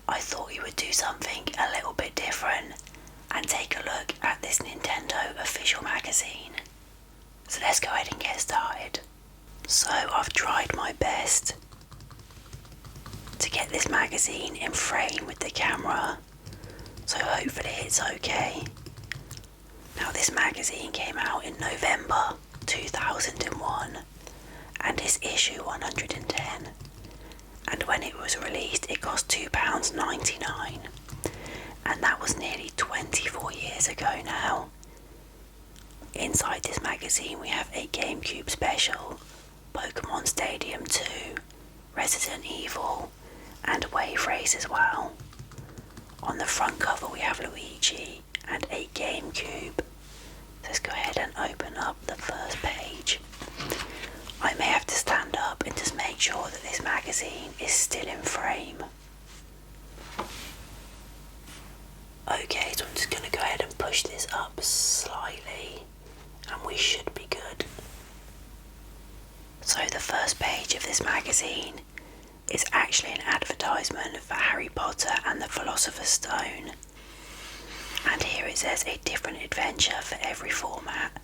I thought we would do something a little bit different and take a look at this Nintendo official magazine. So let's go ahead and get started. So I've tried my best to get this magazine in frame with the camera, so hopefully it's okay. Now this magazine came out in November 2001 and is issue 110, and when it was released it cost £2.99, and that was nearly 24 years ago now. Inside this magazine we have a GameCube special, Pokemon Stadium 2, Resident Evil and Wave Race as well. On the front cover we have Luigi and a GameCube. Let's go ahead and open up the first page. I may have to stand up and just make sure that this magazine is still in frame. Okay, so I'm just going to go ahead and push this up slightly and we should be good. So the first page of this magazine is actually an advertisement for Harry Potter and the Philosopher's Stone. And here it says a different adventure for every format: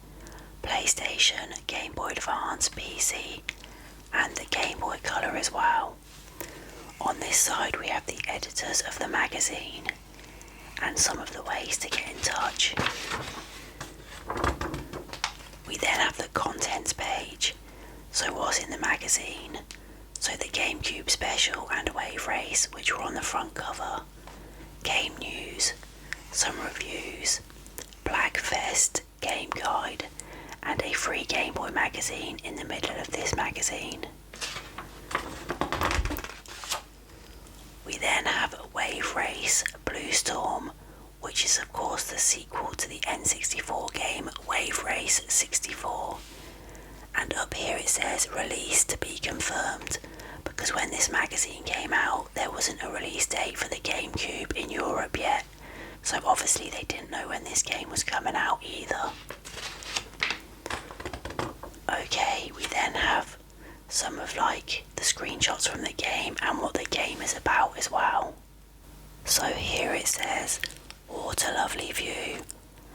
PlayStation, Game Boy Advance, PC and the Game Boy Color as well. On this side we have the editors of the magazine and some of the ways to get in touch. We then have the contents page, so what's in the magazine. So the GameCube special and Wave Race, which were on the front cover, game news, some reviews, Blackfest, game guide, and a free Game Boy magazine in the middle of this magazine. We then have Wave Race Blue Storm, which is of course the sequel to the N64 game Wave Race 64. And up here it says release to be confirmed, because when this magazine came out there wasn't a release date for the GameCube in Europe yet, so obviously they didn't know when this game was coming out either. Okay, we then have some of the screenshots from the game and what the game is about as well. So here it says, water lovely view.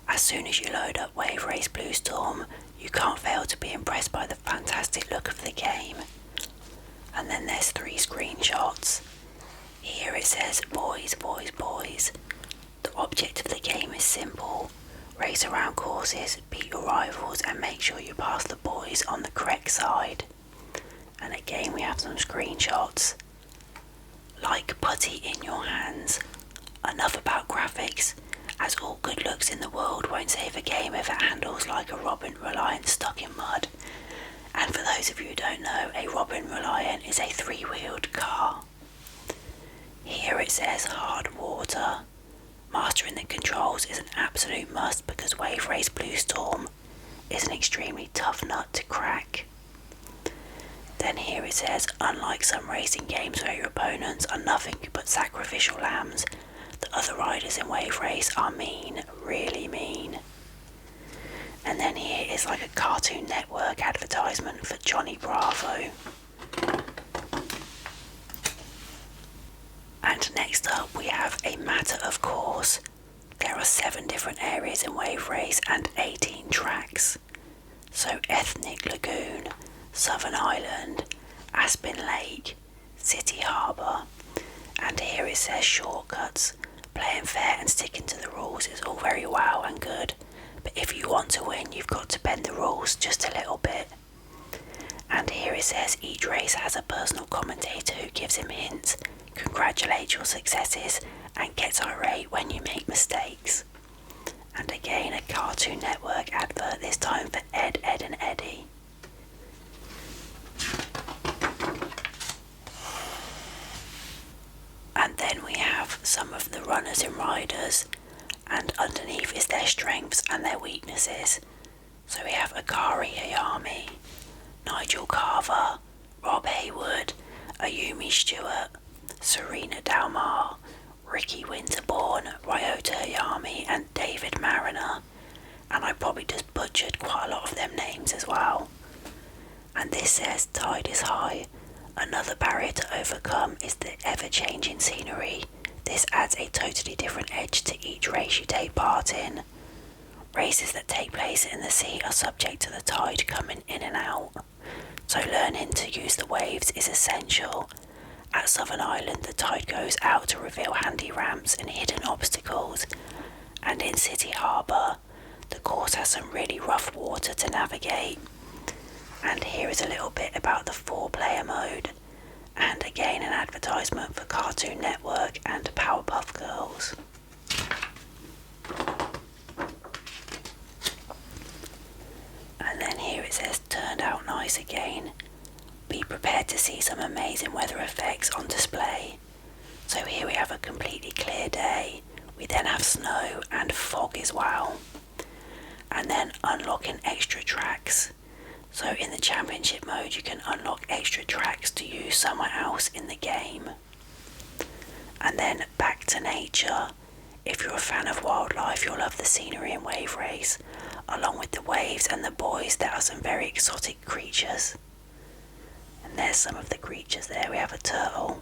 As soon as you load up Wave Race Blue Storm, you can't fail to be impressed by the fantastic look of the game. And then there's 3 screenshots. Here it says, boys, boys, boys. The object of the game is simple. Race around courses, beat your rivals and make sure you pass the boys on the correct side. And again we have some screenshots. Like putty in your hands. Enough about graphics, as all good looks in the world won't save a game if it handles like a Robin Reliant stuck in mud. And for those of you who don't know, a Robin Reliant is a 3-wheeled car. Here it says hard water. Mastering the controls is an absolute must because Wave Race Blue Storm is an extremely tough nut to crack. Then here it says, unlike some racing games where your opponents are nothing but sacrificial lambs, the other riders in Wave Race are mean, really mean. And then here is like a Cartoon Network advertisement for Johnny Bravo. And next up we have a matter of course. There are 7 different areas in Wave Race and 18 tracks. So Ethnic Lagoon, Southern Island, Aspen Lake, City Harbour, and here it says shortcuts. Playing fair and sticking to the rules is all very well and good, but if you want to win you've got to bend the rules just a little bit. And here it says each race has a personal commentator who gives him hints, congratulates your successes and gets irate when you make mistakes. And again a Cartoon Network advert, this time for Ed, Edd and Eddy. And then we have some of the runners and riders, and underneath is their strengths and their weaknesses. So we have Akari Hayami, Nigel Carver, Rob Hayward, Ayumi Stewart, Serena Dalmar, Ricky Winterborn, Ryota Hayami and David Mariner. And I probably just butchered quite a lot of them names as well. And this says tide is high. Another barrier to overcome is the ever-changing scenery. This adds a totally different edge to each race you take part in. Races that take place in the sea are subject to the tide coming in and out, so learning to use the waves is essential. At Southern Island, the tide goes out to reveal handy ramps and hidden obstacles, and in City Harbour, the course has some really rough water to navigate. And here is a little bit about the 4-player mode, and again an advertisement for Cartoon Network and Powerpuff Girls. And then here it says turned out nice again. Be prepared to see some amazing weather effects on display. So here we have a completely clear day. We then have snow and fog as well. And then unlocking extra tracks. So in the championship mode you can unlock extra tracks to use somewhere else in the game. And then back to nature. If you're a fan of wildlife, you'll love the scenery in Wave Race. Along with the waves and the buoys, there are some very exotic creatures. And there's some of the creatures there. We have a turtle.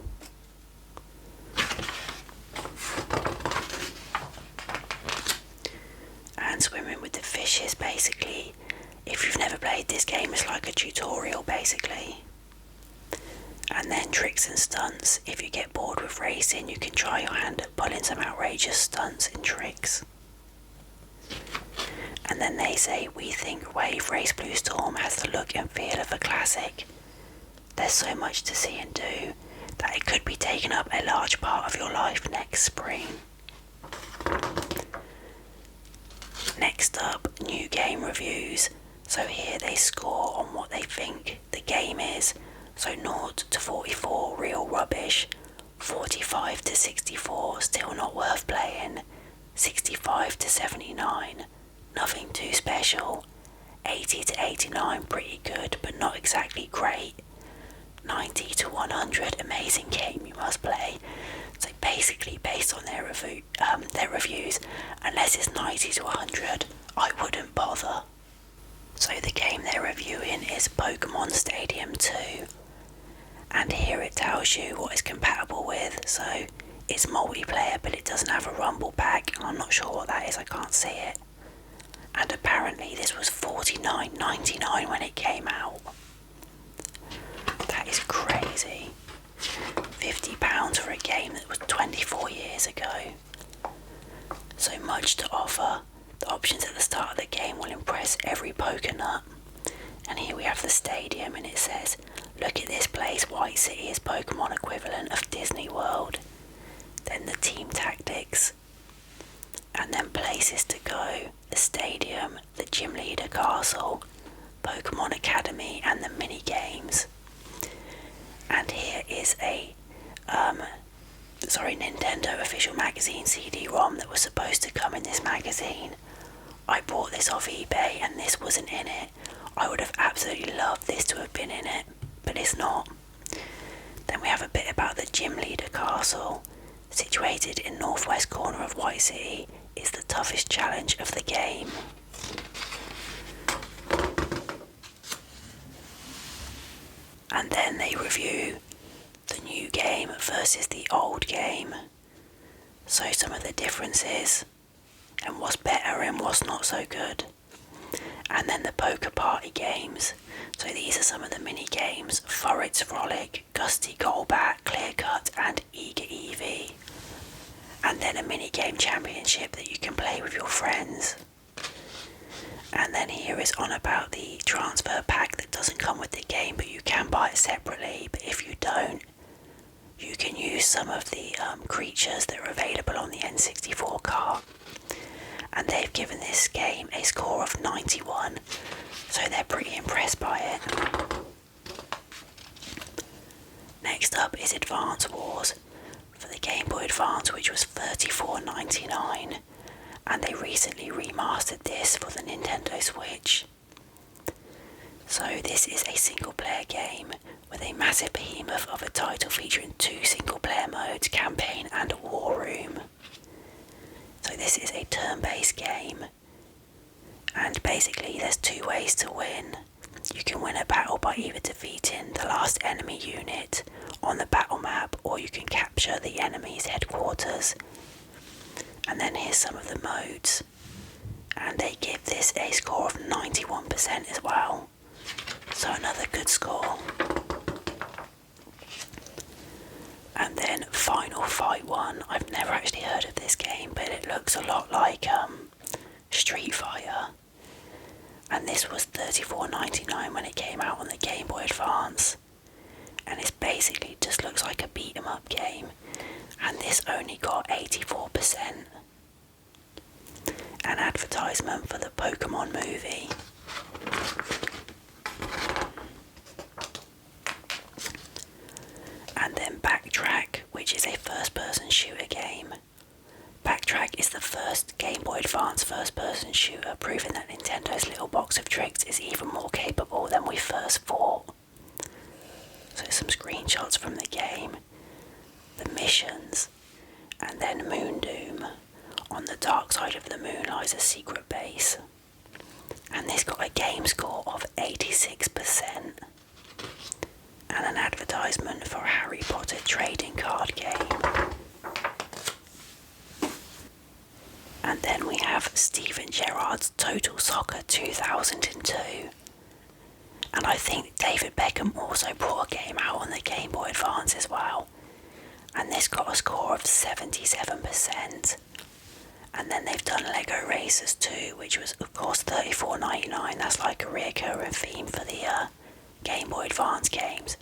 And swimming with the fishes, basically. If you've never played this game, it's like a tutorial, basically. And then tricks and stunts. If you get bored with racing, you can try your hand at pulling some outrageous stunts and tricks. And then they say, we think Wave Race Blue Storm has the look and feel of a classic. There's so much to see and do that it could be taking up a large part of your life next spring. Next up, new game reviews. So here they score on what they think the game is. So 0 to 44, real rubbish. 45 to 64, still not worth playing. 65 to 79, nothing too special. 80 to 89, pretty good, but not exactly great. 90 to 100, amazing game you must play. So basically, based on their reviews, unless it's 90 to 100, I wouldn't bother. So the game they're reviewing is Pokemon Stadium 2. And here it tells you what it's compatible with. So it's multiplayer, but it doesn't have a rumble pack. I'm not sure what that is, I can't see it. And apparently this was $49.99 when it came out. That is crazy. £50 for a game that was 24 years ago. So much to offer. The options at the start of the game will impress every Pokenut. And here we have the stadium, and it says, look at this place, White City is Pokemon equivalent of Disney World. Then the team tactics. And then places to go, the stadium, the gym leader castle, Pokemon Academy, and the mini games. And here is a Nintendo official magazine CD-ROM that was supposed to come in this magazine. I bought this off eBay and this wasn't in it. I would have absolutely loved this to have been in it, but it's not. Then we have a bit about the gym leader castle. Situated in northwest corner of White City, is the toughest challenge of the game. And then they review the new game versus the old game. So some of the differences and what's better and what's not so good. And then the poker party games. So these are some of the mini games: Forest's Frolic, Gusty Golbat, Clear Cut, and Eager Eevee. And then a mini game championship that you can play with your friends. And then here is on about the transfer pack that doesn't come with the game, but you can buy it separately. But if you don't, you can use some of the creatures that are available on the N64 cart. And they've given this game a score of 91, so they're pretty impressed by it. Next up is Advance Wars for the Game Boy Advance, which was $34.99, and they recently remastered this for the Nintendo Switch. So this is a single player game with a massive behemoth of a title featuring 2 single player modes, campaign and war room. So this is a turn-based game, and basically there's 2 ways to win. You can win a battle by either defeating the last enemy unit on the battle map, or you can capture the enemy's headquarters. And then here's some of the modes, and they give this a score of 91% as well, so another good score. And then Final Fight 1, I've never actually heard of this game, but it looks a lot like Street Fighter, and this was $34.99 when it came out on the Game Boy Advance, and it basically just looks like a beat 'em up game, and this only got 84%. An advertisement for the Pokemon movie. And then Backtrack, which is a first-person shooter game. Backtrack is the first Game Boy Advance first-person shooter, proving that Nintendo's little box of tricks is even more capable than we first thought. So some screenshots from the game, the missions, and then Moondoom. On the dark side of the moon lies a secret base. And this got a game score of 86%. And an advertisement for a Harry Potter trading card game. And then we have Steven Gerrard's Total Soccer 2002. And I think David Beckham also brought a game out on the Game Boy Advance as well. And this got a score of 77%. And then they've done Lego Racers 2, which was of course $34.99. That's like a recurring theme for the Game Boy Advance games.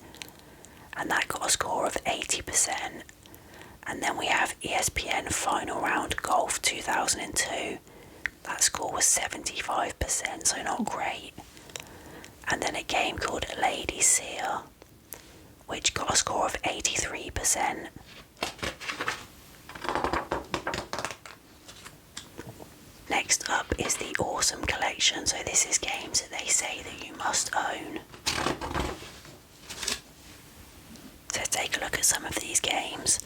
And that got a score of 80%. And then we have ESPN Final Round Golf 2002. That score was 75%, so not great. And then a game called Lady Seer, which got a score of 83%. Next up is the Awesome Collection, so this is games that they say that you must own. So let's take a look at some of these games.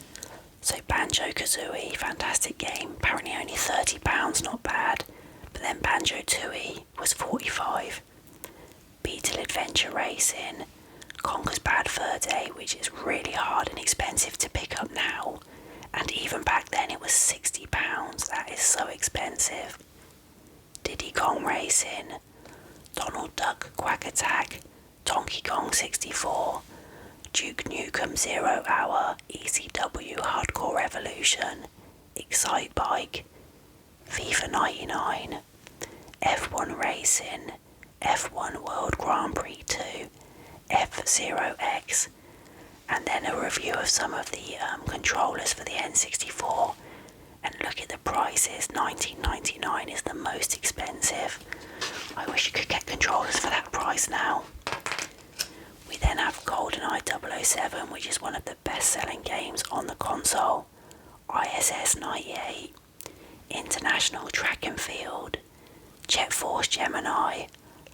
So Banjo-Kazooie, fantastic game, apparently only £30, not bad. But then Banjo-Tooie was $45. Beetle Adventure Racing, Conker's Bad Fur Day, which is really hard and expensive to pick up now. And even back then it was £60, that is so expensive. Diddy Kong Racing, Donald Duck Quack Attack, Donkey Kong 64, Duke Nukem 0 Hour, ECW Hardcore Revolution, Excite Bike, FIFA 99, F1 Racing, F1 World Grand Prix 2, F-Zero X, and then a review of some of the controllers for the N64. And look at the prices, $19.99 is the most expensive. I wish you could get controllers for that price now. We then have GoldenEye 007, which is one of the best-selling games on the console. ISS 98, International Track and Field, Jet Force Gemini,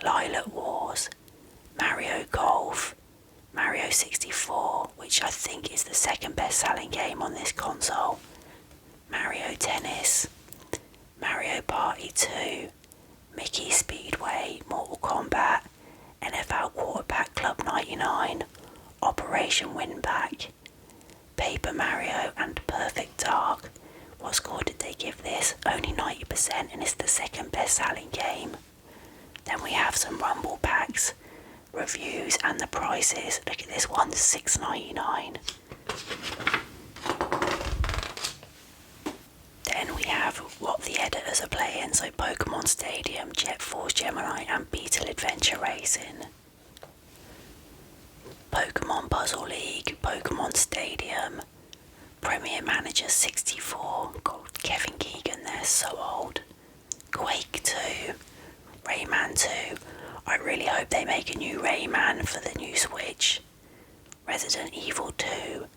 Lilac Wars, Mario Golf, Mario 64, which I think is the second best-selling game on this console, Mario Tennis, Mario Party 2, Mickey Speedway, Mortal Kombat, NFL Quarterback Club 99, Operation Winback, Paper Mario and Perfect Dark. What score did they give this? Only 90%, and it's the second best-selling game. Then we have some Rumble Packs, reviews and the prices. Look at this one, $6.99. Then we have what the editors are playing, so Pokemon Stadium, Jet Force Gemini and Beetle Adventure Racing. Pokemon Puzzle League, Pokemon Stadium, Premier Manager 64, God, Kevin Keegan, they're so old. Quake 2, Rayman 2, I really hope they make a new Rayman for the new Switch. Resident Evil 2,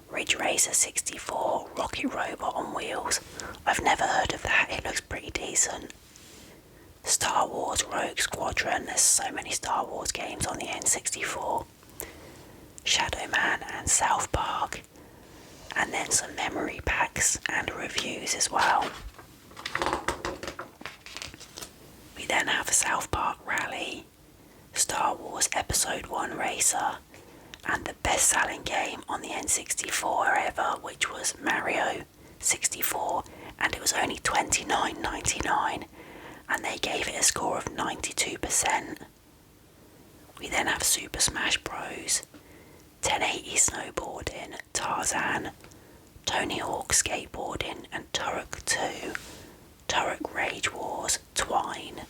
Ridge Racer 64, Rocket Robot on Wheels. I've never heard of that, it looks pretty decent. Star Wars Rogue Squadron, there's so many Star Wars games on the N64. Shadow Man and South Park. And then some memory packs and reviews as well. We then have South Park Rally, Star Wars Episode 1 Racer, and the best-selling game on the N64 ever, which was Mario 64, and it was only $29.99, and they gave it a score of 92%. We then have Super Smash Bros, 1080 Snowboarding, Tarzan, Tony Hawk Skateboarding, and Turok 2, Turok Rage Wars, Twine,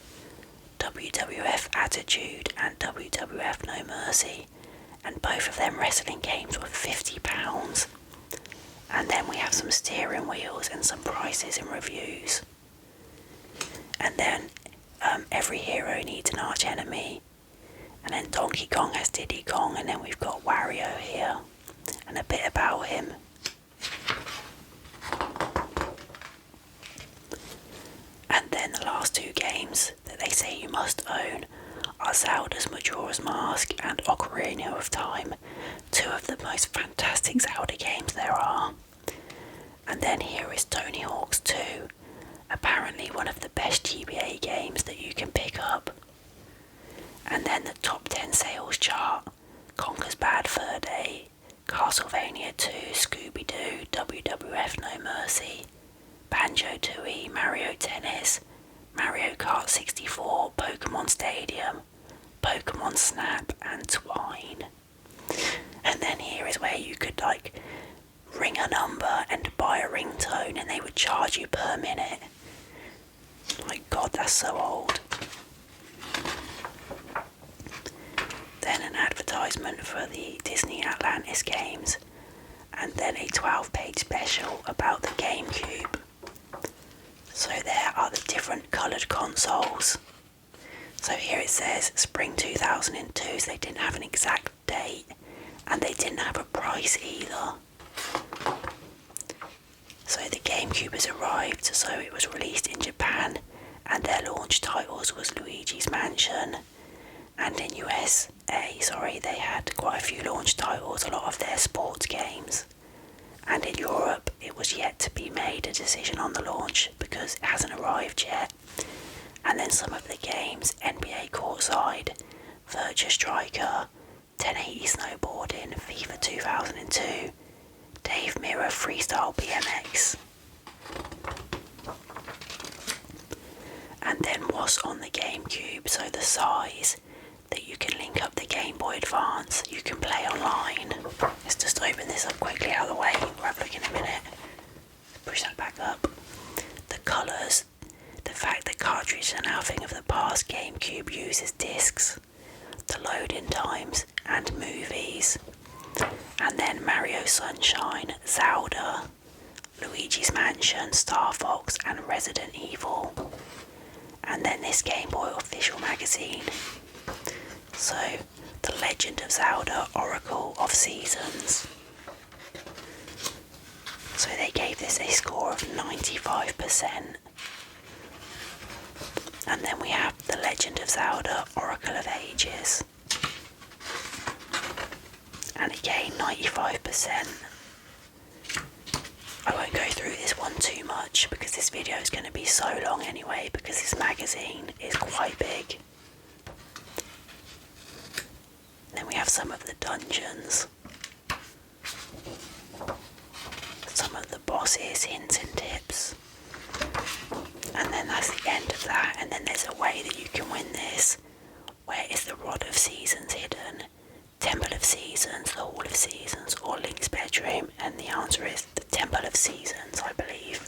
WWF Attitude, and WWF No Mercy, and both of them wrestling games were £50. And then we have some steering wheels and some prices and reviews. And then every hero needs an arch enemy. And then Donkey Kong has Diddy Kong, and then we've got Wario here, and a bit about him. And then the last two games that they say you must own are Zelda's Majora's Mask and Ocarina of Time, two of the most fantastic Zelda games there are. And then here is Tony Hawk's 2, apparently one of the best GBA games that you can pick up. And then the top 10 sales chart: Conker's Bad Fur Day, Castlevania 2, Scooby-Doo, WWF No Mercy, Banjo-Tooie, Mario Tennis, Mario Kart 64, Pokemon Stadium, Pokemon Snap, and Twine. And then here is where you could ring a number and buy a ringtone, and they would charge you per minute. My God, that's so old. Then an advertisement for the Disney Atlantis games, and then a 12-page special about the GameCube. So there are the different coloured consoles. So here it says spring 2002, so they didn't have an exact date, and they didn't have a price either. So the GameCube has arrived, so it was released in Japan, and their launch titles was Luigi's Mansion, and in USA, they had quite a few launch titles, a lot of their sports games. And in Europe, it was yet to be made a decision on the launch because it hasn't arrived yet. And then some of the games: NBA Courtside, Virtua Striker, 1080 Snowboarding, FIFA 2002, Dave Mirra Freestyle BMX. And then what's on the GameCube, so the size that you can link up the Game Boy Advance, you can play online. Let's just open this up quickly out of the way, we'll have a look in a minute. Push that back up. The colours, the fact that cartridges are now a thing of the past. GameCube uses discs, the loading times, and movies. And then Mario Sunshine, Zelda, Luigi's Mansion, Star Fox, and Resident Evil. And then this Game Boy official magazine. So, The Legend of Zelda, Oracle of Seasons. So they gave this a score of 95%. And then we have The Legend of Zelda, Oracle of Ages. And again, 95%. I won't go through this one too much because this video is going to be so long anyway, because this magazine is quite big. Then we have some of the dungeons, some of the bosses, hints and tips, and then that's the end of that. And then there's a way that you can win this. Where is the Rod of Seasons hidden? Temple of Seasons, the Hall of Seasons, or Link's bedroom? And the answer is the Temple of Seasons, I believe.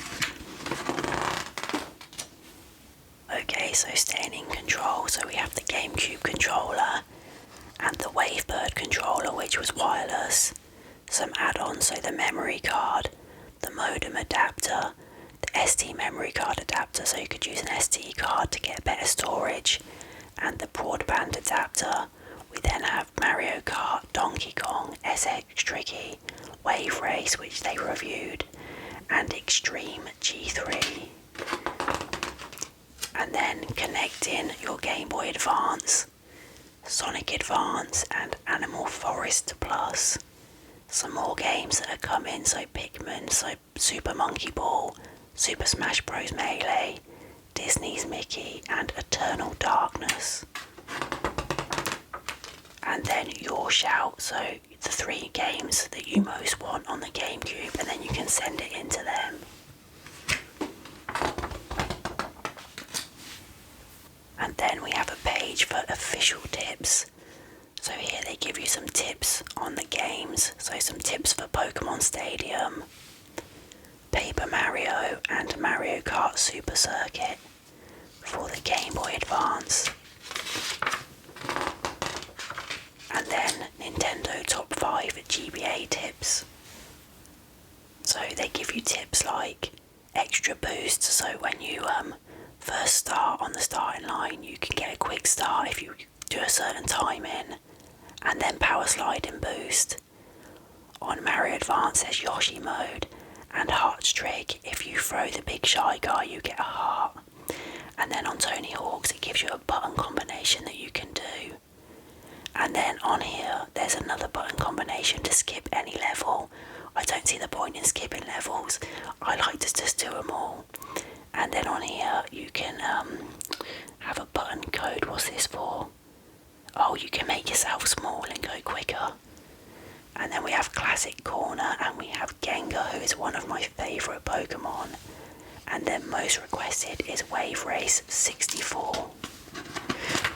Okay, so staying in control, so we have the GameCube controller and the Wavebird controller, which was wireless, some add-ons, so the memory card, the modem adapter, the SD memory card adapter, so you could use an SD card to get better storage, and the broadband adapter. We then have Mario Kart, Donkey Kong, SX Tricky, Wave Race, which they reviewed, and Extreme G3. And then connecting your Game Boy Advance, Sonic Advance, and Animal Forest Plus. Some more games that are coming, so Pikmin, so Super Monkey Ball, Super Smash Bros. Melee, Disney's Mickey, and Eternal Darkness. And and then your shout, so the 3 games that you most want on the GameCube, and then you can send it into them. And then we have a page for official tips. So here they give you some tips on the games, so some tips for Pokemon Stadium, Paper Mario and Mario Kart Super Circuit for the Game Boy Advance. And then Nintendo Top 5 GBA tips. So they give you tips like extra boost, so when you first start on the starting line you can get a quick start if you do a certain time in, and then power sliding boost. On Mario Advance there's Yoshi mode and Heart's Trick. If you throw the big shy guy you get a heart. And then on Tony Hawk's it gives you a button combination that you can do. And then on here there's another button combination to skip any level. I don't see the point in skipping levels. I like to just do them all. And then on here you can have a button code. What's this for? Oh, you can make yourself small and go quicker. And then we have Classic Corner, and we have Gengar, who is one of my favourite Pokemon. And then most requested is Wave Race 64.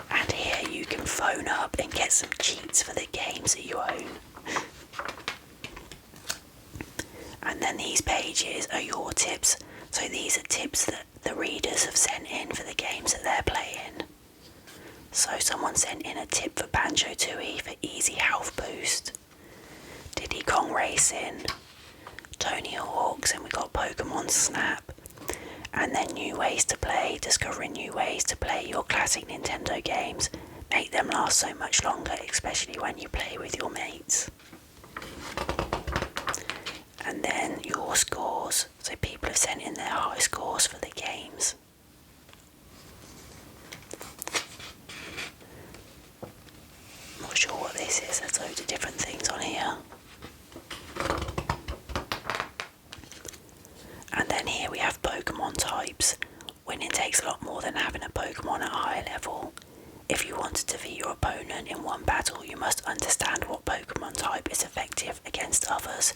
And here you can phone up and get some cheats for the games that you own. And then these pages are your tips. So these are tips that the readers have sent in for the games that they're playing. So someone sent in a tip for Banjo-Tooie for easy health boost, Diddy Kong Racing, Tony Hawk's, and we got Pokemon Snap. And then new ways to play, discovering new ways to play your classic Nintendo games, make them last so much longer, especially when you play with your mates. And then your scores, so people have sent in their high scores for the games. Not sure what this is, there's loads of different things on here. And then here we have Pokemon types. Winning takes a lot more than having a Pokemon at a high level. If you want to defeat your opponent in one battle, you must understand what Pokemon type is effective against others.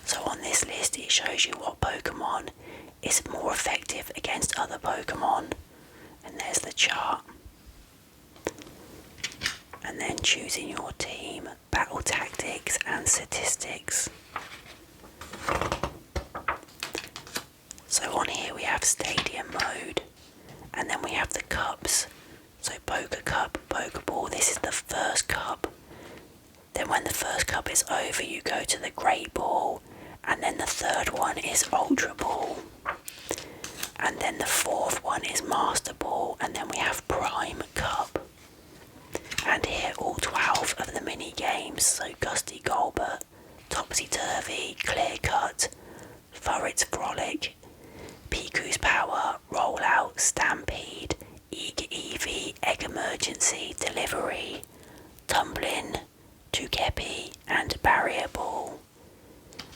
So on this list it shows you what Pokemon is more effective against other Pokemon. And there's the chart. And then choosing your team, battle tactics and statistics. So on here we have Stadium mode, and then we have the cups. So Poker Cup, Pokeball, this is the first cup. Then when the first cup is over you go to the Great Ball, and then the third one is Ultra Ball. And then the fourth one is Master Ball, and then we have Prime Cup. And here all 12 of the mini games, so Gusty Golbert, Topsy Turvy, Clear Cut, Furret's Frolic, Piku's Power, Rollout, Stampede, Eager Eevee, Egg Emergency, Delivery, Tumbling, Togepi and Barrier Ball.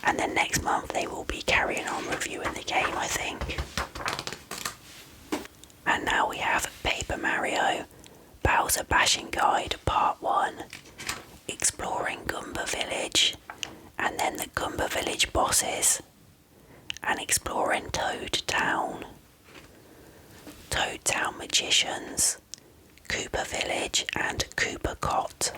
And then next month they will be carrying on reviewing the game, I think. And now we have Paper Mario, Bowser Bashing Guide Part 1, Exploring Goomba Village, and then the Goomba Village bosses, and exploring Toad Town, Toad Town Magicians, Koopa Village and Koopa Cot.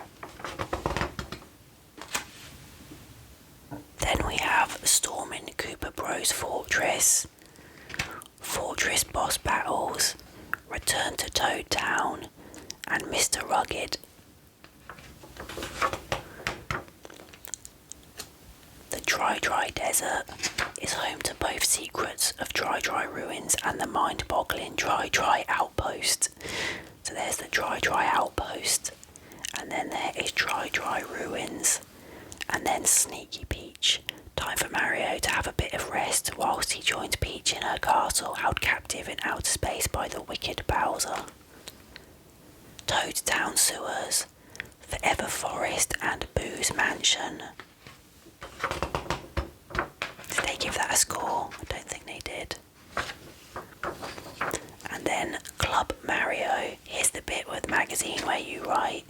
Then we have Storming Koopa Bros Fortress, Fortress Boss Battles, Return to Toad Town, and Mr. Rugged. The Dry Desert is home to both Secrets of Dry Ruins and the mind-boggling Dry Outpost. So there's the Dry Outpost, and then there is Dry Ruins, and then Sneaky Peach. Time for Mario to have a bit of rest whilst he joins Peach in her castle held captive in outer space by the wicked Bowser. Toad Town Sewers, Forever Forest and Boo's Mansion. Did they give that a score? I don't think they did. And then Club Mario. Here's the bit with the magazine where you write.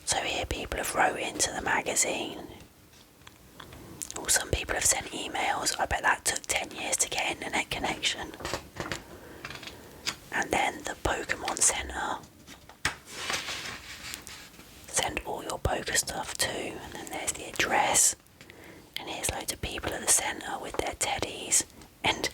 So here people have wrote into the magazine. Or some people have sent emails. I bet that took 10 years to get internet connection. And then the Pokemon Centre. Send all your poker stuff to. And then there's the address. And here's loads of people at the centre with their teddies. And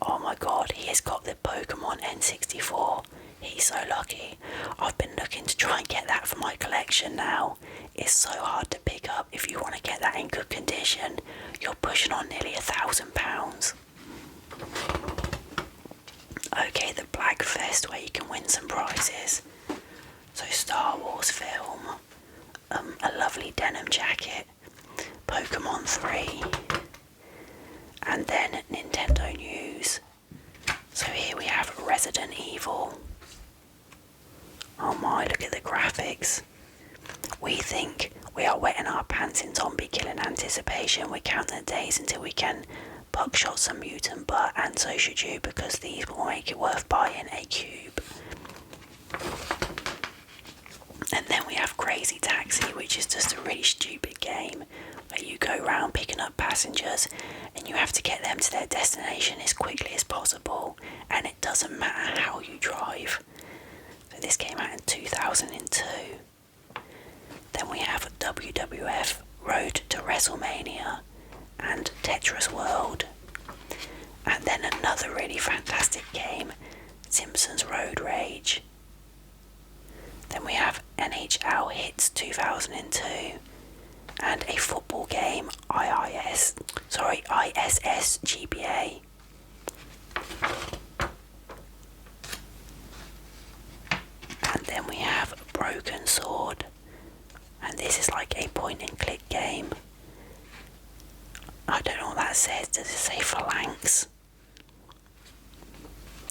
oh my god, he has got the Pokemon N64. He's so lucky. I've been looking to try and get that for my collection now. It's so hard to pick up. If you want to get that in good condition, you're pushing on nearly £1,000. Okay, the Black Fest, where you can win some prizes. So Star Wars film, a lovely denim jacket, Pokemon 3, and then Nintendo news. So here we have Resident Evil. Oh my, look at the graphics. We think we are wetting our pants in zombie killing anticipation. We're counting the days until we can buckshot some mutant butt, and so should you, because these will make it worth buying a cube. And then we have Crazy Taxi, which is just a really stupid game where you go around picking up passengers and you have to get them to their destination as quickly as possible, and it doesn't matter how you drive. So this came out in 2002. Then we have WWF Road to WrestleMania and Tetris World. And then another really fantastic game, Simpsons Road Rage. Then we have NHL Hits 2002 and a football game, ISS GBA. And then we have Broken Sword, and this is like a point and click game. I don't know what that says. Does it say phalanx?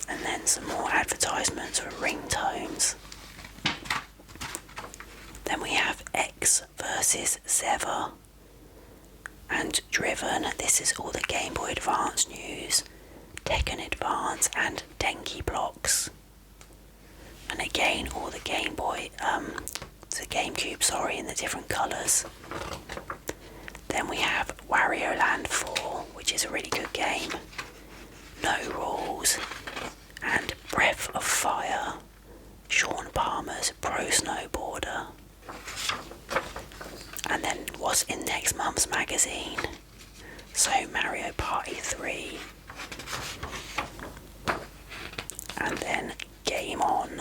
And then some more advertisements for ringtones. Then we have X versus Sever and Driven. This is all the Game Boy Advance news, Tekken Advance and Denki blocks. And again, all the Game Boy, the GameCube, in the different colours. Then we have Wario Land 4, which is a really good game. No Rules and Breath of Fire, Sean Palmer's Pro Snowboarder. And then what's in next month's magazine? So Mario Party 3. And then Game On.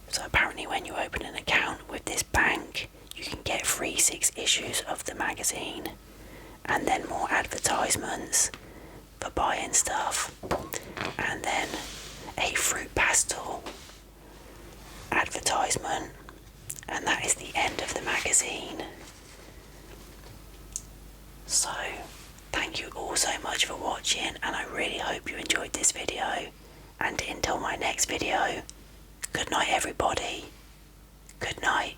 So apparently when you open an account with this bank, you can get free 6 issues of the magazine. And then more advertisements for buying stuff. And then a fruit pastel advertisement. And that is the end of the magazine. So, thank you all so much for watching, and I really hope you enjoyed this video. And until my next video, good night everybody. Good night.